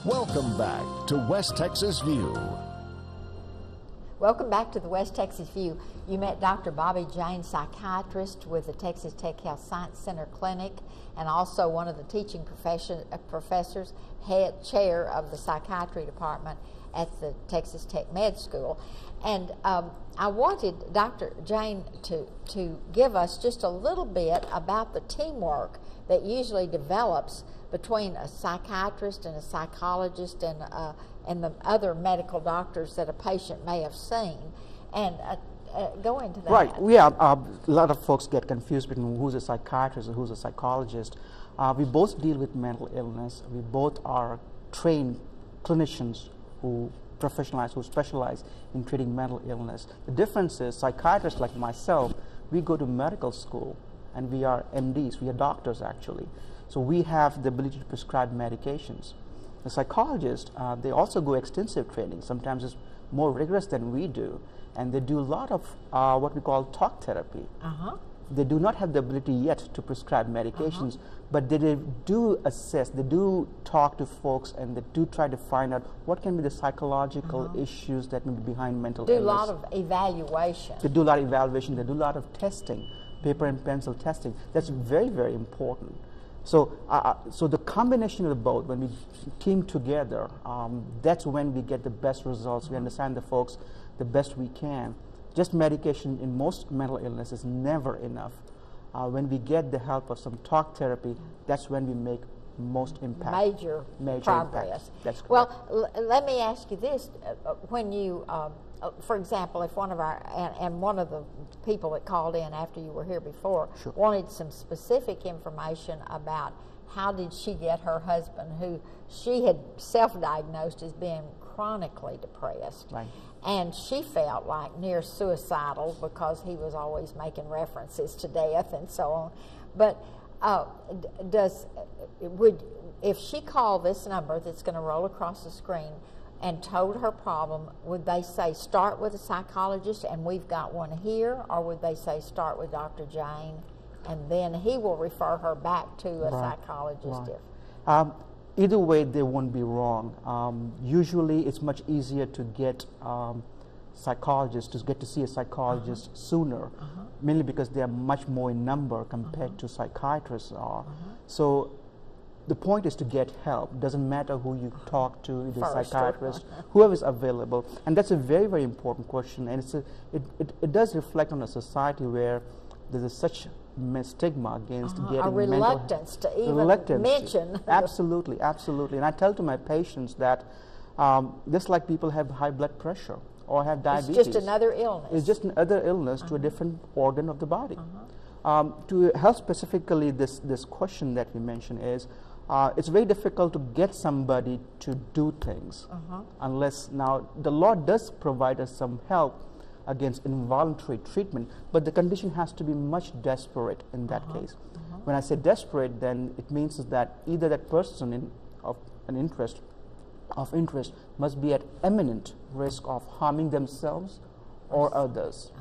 Welcome back to West Texas View. Welcome back to the West Texas View. You met Dr. Bobby Jane, psychiatrist with the Texas Tech Health Science Center Clinic, and also one of the teaching professors, head chair of the psychiatry department at the Texas Tech Med School. And I wanted Dr. Jane to give us just a little bit about the teamwork that usually develops between a psychiatrist and a psychologist and the other medical doctors that a patient may have seen, and go into that. Right, yeah, a lot of folks get confused between who's a psychiatrist and who's a psychologist. We both deal with mental illness. We both are trained clinicians who specialize in treating mental illness. The difference is psychiatrists like myself, we go to medical school and we are MDs, we are doctors actually. So we have the ability to prescribe medications. The psychologists, they also go extensive training. Sometimes it's more rigorous than we do. And they do a lot of what we call talk therapy. They do not have the ability yet to prescribe medications, but they do assess, they do talk to folks, and they do try to find out what can be the psychological issues that may be behind mental illness. Do a lot of evaluation. They do a lot of evaluation, they do a lot of testing, paper and pencil testing. That's very, very important. So, so the combination of the both, when we team together, that's when we get the best results. We understand the folks the best we can. Just medication in most mental illness is never enough. When we get the help of some talk therapy, that's when we make most impact. Major progress. Impact. That's correct. Well, let me ask you this. When you, for example, if one of our, and one of the people that called in after you were here before wanted some specific information about how did she get her husband, who she had self-diagnosed as being chronically depressed. Right. And she felt like near suicidal because he was always making references to death and so on. But if she called this number that's going to roll across the screen and told her problem, would they say start with a psychologist and we've got one here, or would they say start with Dr. Jane and then he will refer her back to a psychologist? Either way, they won't be wrong. Usually, it's much easier to get psychologists, to get to see a psychologist sooner, mainly because they are much more in number compared to psychiatrists are. So the point is to get help. Doesn't matter who you talk to, the psychiatrist, whoever is available. And that's a very, very important question. And it does reflect on a society where there's such stigma against getting a reluctance to even mention. Absolutely, absolutely. And I tell to my patients that just like people have high blood pressure or have diabetes. It's just another illness. It's just another illness to a different organ of the body. To help specifically this question that we mentioned is, it's very difficult to get somebody to do things unless, now the law does provide us some help against involuntary treatment, but the condition has to be much desperate in that case. When I say desperate, then it means that either that person of interest must be at imminent risk of harming themselves or others.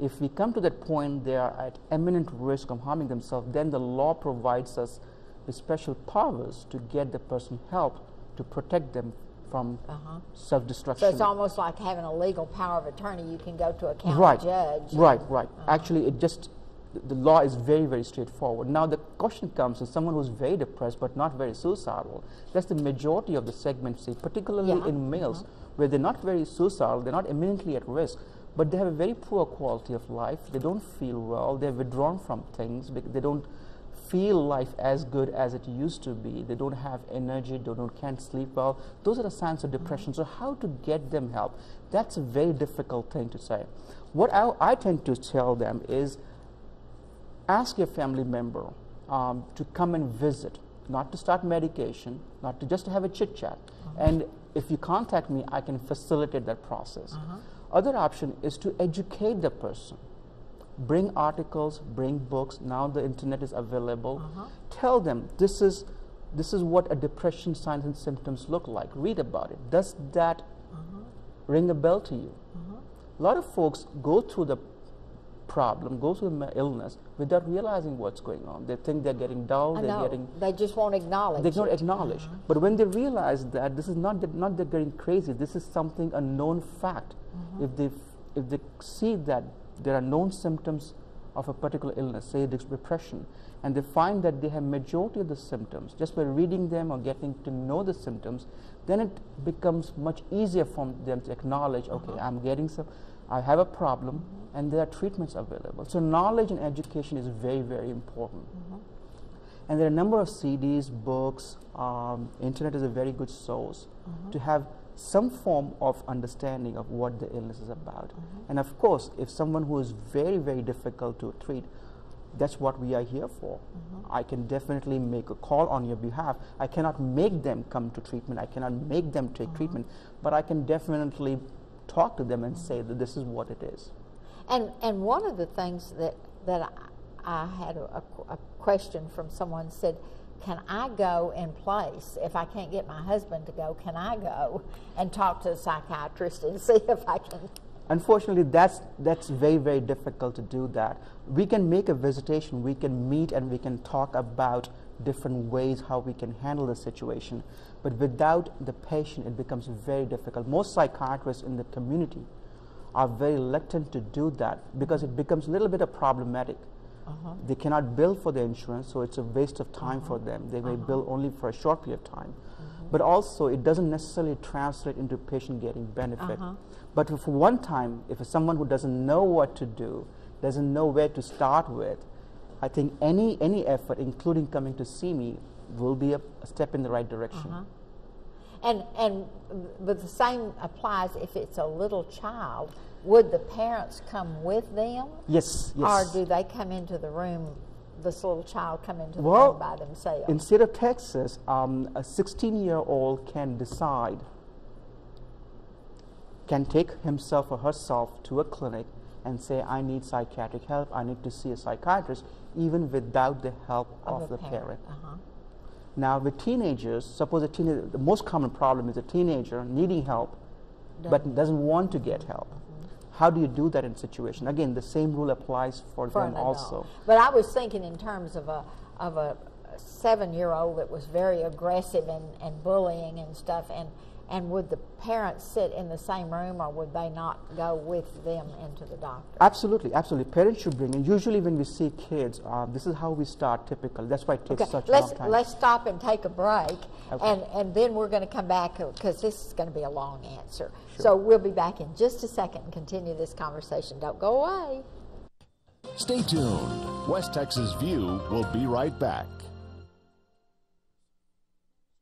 If we come to that point, they are at imminent risk of harming themselves, then the law provides us with special powers to get the person help to protect them from self-destruction. So it's almost like having a legal power of attorney. You can go to a county judge. Right. Actually, the law is very, very straightforward. Now the question comes to someone who's very depressed but not very suicidal. That's the majority of the segment, see, particularly in males, where they're not very suicidal, they're not imminently at risk, but they have a very poor quality of life. They don't feel well. They're withdrawn from things. They don't feel life as good as it used to be. They don't have energy. Can't sleep well. Those are the signs of depression. So how to get them help? That's a very difficult thing to say. What I tend to tell them is, ask your family member to come and visit, not to start medication, not to just to have a chit chat. And if you contact me, I can facilitate that process. Other option is to educate the person. Bring articles, bring books. Now the internet is available. Tell them this is what a depression signs and symptoms look like. Read about it. Does that ring a bell to you? A lot of folks go through the problem, goes through the illness without realizing what's going on. They think they're getting dull, they just won't acknowledge They don't acknowledge. But when they realize that this is not they're getting crazy, this is something, a known fact. If they see that there are known symptoms of a particular illness, say depression, and they find that they have majority of the symptoms, just by reading them or getting to know the symptoms, then it becomes much easier for them to acknowledge, okay, I have a problem, and there are treatments available. So knowledge and education is very, very important. And there are a number of CDs, books, internet is a very good source to have some form of understanding of what the illness is about. And of course, if someone who is very, very difficult to treat, that's what we are here for. I can definitely make a call on your behalf. I cannot make them come to treatment. I cannot make them take treatment, but I can definitely talk to them and say that this is what it is. And one of the things that I had a question from someone said, can I go in place? If I can't get my husband to go, can I go and talk to a psychiatrist and see if I can? Unfortunately, that's very, very difficult to do that. We can make a visitation, we can meet and we can talk about different ways how we can handle the situation. But without the patient, it becomes very difficult. Most psychiatrists in the community are very reluctant to do that because it becomes a little bit problematic. They cannot bill for the insurance, so it's a waste of time for them. They may bill only for a short period of time. But also, it doesn't necessarily translate into patient getting benefit. But for one time, if someone who doesn't know what to do, doesn't know where to start with, I think any effort, including coming to see me, will be a step in the right direction. But the same applies if it's a little child. Would the parents come with them? Yes, yes. Or do they come into the room, this little child come into the room by themselves? In state of Texas, a 16-year-old can decide, can take himself or herself to a clinic and say, I need psychiatric help, I need to see a psychiatrist, even without the help of the parent. Now with teenagers, suppose the most common problem is a teenager needing help but doesn't want to get help. How do you do that in a situation? Again, the same rule applies for them also. But I was thinking in terms of a 7-year-old that was very aggressive and bullying and stuff, and would the parents sit in the same room, or would they not go with them into the doctor? Absolutely, absolutely. Parents should bring in. Usually when we see kids, this is how we start typically. That's why it takes such a long time. Let's stop and take a break, and then we're going to come back because this is going to be a long answer. Sure. So we'll be back in just a second and continue this conversation. Don't go away. Stay tuned. West Texas View will be right back.